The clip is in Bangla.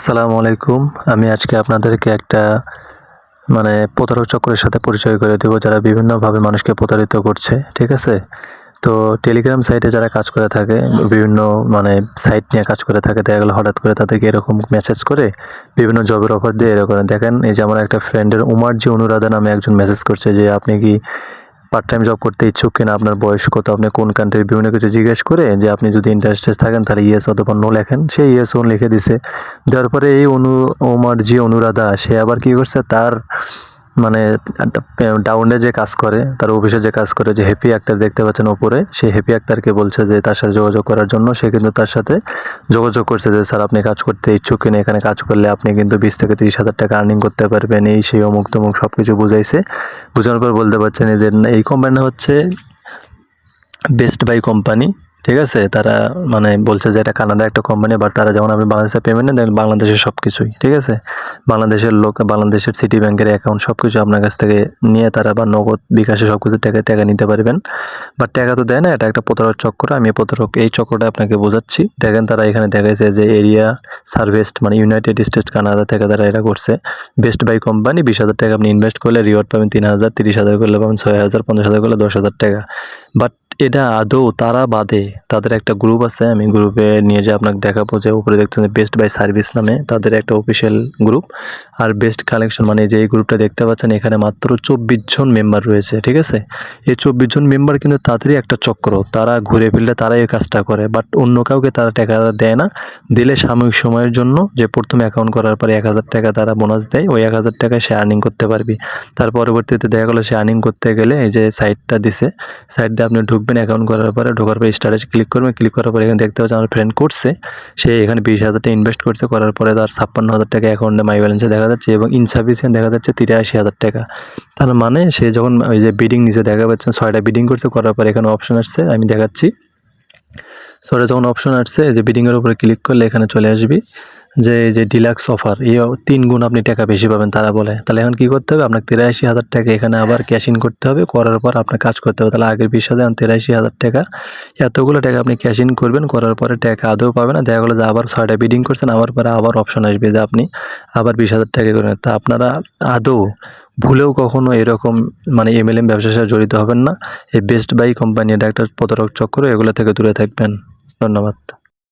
আসসালামু আলাইকুম। আমি আজকে আপনাদেরকে একটা প্রতারক চক্রের সাথে পরিচয় করে দেব, যারা বিভিন্নভাবে মানুষকে প্রতারিত করছে। ঠিক আছে? তো টেলিগ্রাম সাইটে যারা কাজ করে থাকে, বিভিন্ন সাইট নিয়ে কাজ করে থাকে, দেখা গেল হঠাৎ করে তাদেরকে এরকম মেসেজ করে বিভিন্ন জবের অফার দিয়ে এরকম দেখেন। এই যে আমার একটা ফ্রেন্ডের উমারজি অনুরাধা নামে একজন মেসেজ করছে যে আপনি কি পার্ট টাইম জব করতে ইচ্ছুক কিনা, আপনার বয়স কত, আপনি কোন কান্ট্রির, বিভিন্ন কিছু জিজ্ঞেস করে যে আপনি যদি ইন্টারেস্টেড থাকেন তাহলে ইয়েস অথবা নো লেখেন। সে ইয়েস ও লিখে দিছে। দেওয়ার পরে এই উমারজি অনুরাধা সে আবার কি করছে, তার মানে ডাউনে যে কাজ করে, তার অফিসে যে কাজ করে, যে হ্যাপি আক্তার দেখতে পাচ্ছেন ওপরে, সেই হ্যাপি আক্তারকে বলছে যে তার সাথে যোগাযোগ করার জন্য। সে কিন্তু তার সাথে যোগাযোগ করছে যে স্যার আপনি কাজ করতে ইচ্ছুক কিনা, এখানে কাজ করলে আপনি কিন্তু 20 থেকে 30,000 টাকা আর্নিং করতে পারবেন, এই সেই অমুক তমুক সব কিছু বুঝাইছে। বোঝানোর পর বলতে পারছেন যে এই কোম্পানিটা হচ্ছে বেস্ট বাই কোম্পানি। ঠিক আছে? তারা বলছে যে এটা কানাডার একটা কোম্পানি, বাট তারা যেমন আপনি বাংলাদেশে পেমেন্ট নেন, বাংলাদেশের সব কিছুই, ঠিক আছে, বাংলাদেশের লোক, বাংলাদেশের সিটি ব্যাংকের অ্যাকাউন্ট সব কিছু আপনার কাছ থেকে নিয়ে তারা বা নগদ বিকাশে সব কিছু টাকা নিতে পারবেন। বাট টাকা তো দেয় না, এটা একটা প্রতারক চক্র। আমি এই চক্রটা আপনাকে বোঝাচ্ছি। দেখেন, তারা এখানে দেখাইছে যে এরিয়া সার্ভেস্ট ইউনাইটেড স্টেটস কানাডা থেকে তারা এটা করছে। বেস্ট বাই কোম্পানি, 20,000 টাকা আপনি ইনভেস্ট করলে রিওয়ার্ড পাবেন 3,000, 30,000 করলে পাবেন 6,000, 50,000 করলে 10,000 টাকা। বাট এটা আদৌ তারা বাদে তাদের একটা গ্রুপ আছে, আমি গ্রুপে নিয়ে যে আপনাকে দেখাবো। যে উপরে দেখতে বেস্ট বাই সার্ভিস নামে তাদের একটা অফিসিয়াল গ্রুপ, আর বেস্ট কালেকশন যে এই গ্রুপটা দেখতে পাচ্ছেন, এখানে মাত্র 24 জন মেম্বার রয়েছে। ঠিক আছে? এই 24 জন মেম্বার কিন্তু তাদেরই একটা চক্র, তারা ঘুরে ফিরলে তারাই এই কাজটা করে। বাট অন্য কাউকে তারা টাকা দেয় না, দিলে সাময়িক সময়ের জন্য, যে প্রথমে অ্যাকাউন্ট করার পরে 1,000 টাকা তারা বোনাস দেয়, ওই 1,000 টাকায় সে আর্নিং করতে পারবি। তার পরবর্তীতে দেখা গেলো সে আর্নিং করতে গেলে এই যে সাইটটা দিছে, সাইট দিয়ে আপনি ঢুকবেন, অ্যাকাউন্ট করার পরে ঢোকার পরে স্টার্টে ক্লিক করবেন। ক্লিক করার পরে এখানে দেখতে পাচ্ছেন আমার ফ্রেন্ড করছে, সে এখানে 20,000 টাকা ইনভেস্ট করছে। করার পরে তার 56,000 টাকা অ্যাকাউন্টে মাই ব্যালেন্সে দেখা যাচ্ছে, এবং ইনসাফিসিয়েন্ট দেখা যাচ্ছে 83,000 টাকা। তার সে যখন ওই যে বিডিং নিচে দেখা পাচ্ছেন 6টা বিডিং করছে, করার পরে এখানে অপশন আসছে, আমি দেখাচ্ছি। সরে যখন অপশন আসছে, এই যে বিডিংয়ের উপরে ক্লিক করলে এখানে চলে আসবি যে এই যে ডিলাক্স অফার, এই 3 গুণ আপনি টাকা বেশি পাবেন তারা বলে। তাহলে এখন কি করতে হবে, আপনাকে 83,000 টাকা এখানে আবার ক্যাশ ইন করতে হবে। করার পর আপনার কাজ করতে হবে। তাহলে আগের 20,000, 83,000 টাকা, এতগুলো টাকা আপনি ক্যাশ ইন করবেন। করার পরে টাকা আদৌ পাবে না। দেখা গেলো যে আবার 6টা বিডিং করছেন, আবার পরে আবার অপশন আসবে যে আপনি আবার 20,000 টাকা করবেন। তা আপনারা আদৌ ভুলেও কখনো এরকম MLM ব্যবসার সাথে জড়িত হবেন না। এই বেস্ট বাই কোম্পানি এটা একটা প্রতারক চক্র, এগুলো থেকে দূরে থাকবেন। ধন্যবাদ।